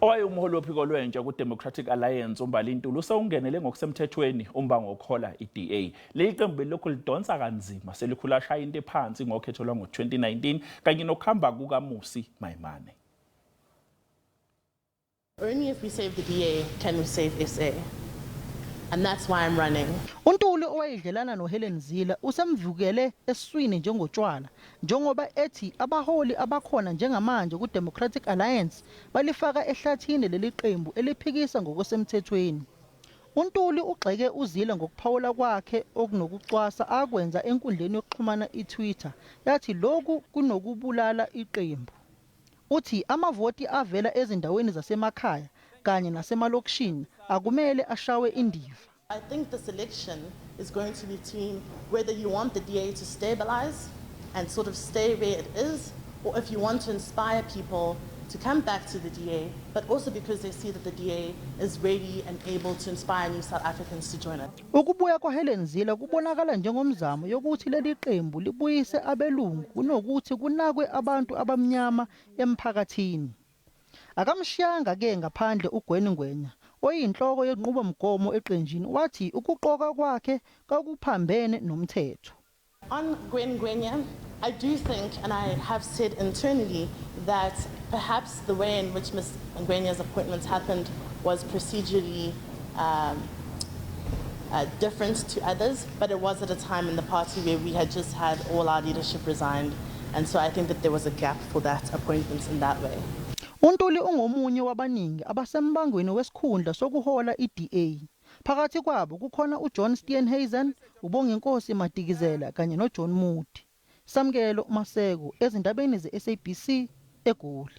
OwayenguMholi wophiko lwentsha kuDemocratic Alliance uMbali Ntuli usewungenele ngokusemthethweni umbango wokuhola iDA. Leliqembu belilokhu lidonsa kanzima selokhu lashaya into ephansi ngokhetho lwango-2019 kanye nokuhamba kuka Mmusi Maimane. Only if we save the DA can we save SA. And that's why I'm running. uNtuli owayedlelana noHelen Zille usemvukele eswini njengotshwala njengoba ethi abaholi abakhona njengamanje kuDemocratic Alliance balifaka ehlathini leliqembu eliphikisa ngokusemthethweni. uNtuli ugxeke uZille ngokuphawula kwakhe okunokucwasa akwenza enkundleni yokuxhumana iTwitter yathi lokhu kunokubulala iqembu. Uthi amavoti avela ezindaweni zasemakhaya kanye nasemalokishini akumele ashawe indiva. I think this election is going to be between whether you want the DA to stabilize and sort of stay where it is, or if you want to inspire people to come back to the DA, but also because they see that the DA is ready and able to inspire new South Africans to join it. Ukubuya kwaHelen Zille kubonakala njengomzamo yokuthi leli qembu libuyise abelungu kunokuthi kunakwe abantu abamnyama emphakathini. Akamshiyanga ke ngaphandle uGwenengwenya oyinhloko yenqubomgomo eqenjini wathi ukuqoka kwakhe kwakuphambene nomthetho. On Gwenya, I do think, and I have said internally, that perhaps the way in which Ms. Gwenya's appointment happened was procedurally different to others, but it was at a time in the party where we had just had all our leadership resigned, and so I think that there was a gap for that appointment in that way. uNtuli ungomunye wabaningi abasembangweni wesikhundla sokuhola iDA. Phakathi kwabo kukhona uJohn Steenhuisen, uBonginkosi Madikizela kanye noJohn Moody. Samkelo Maseko ezindabeni zeSABC eGoli.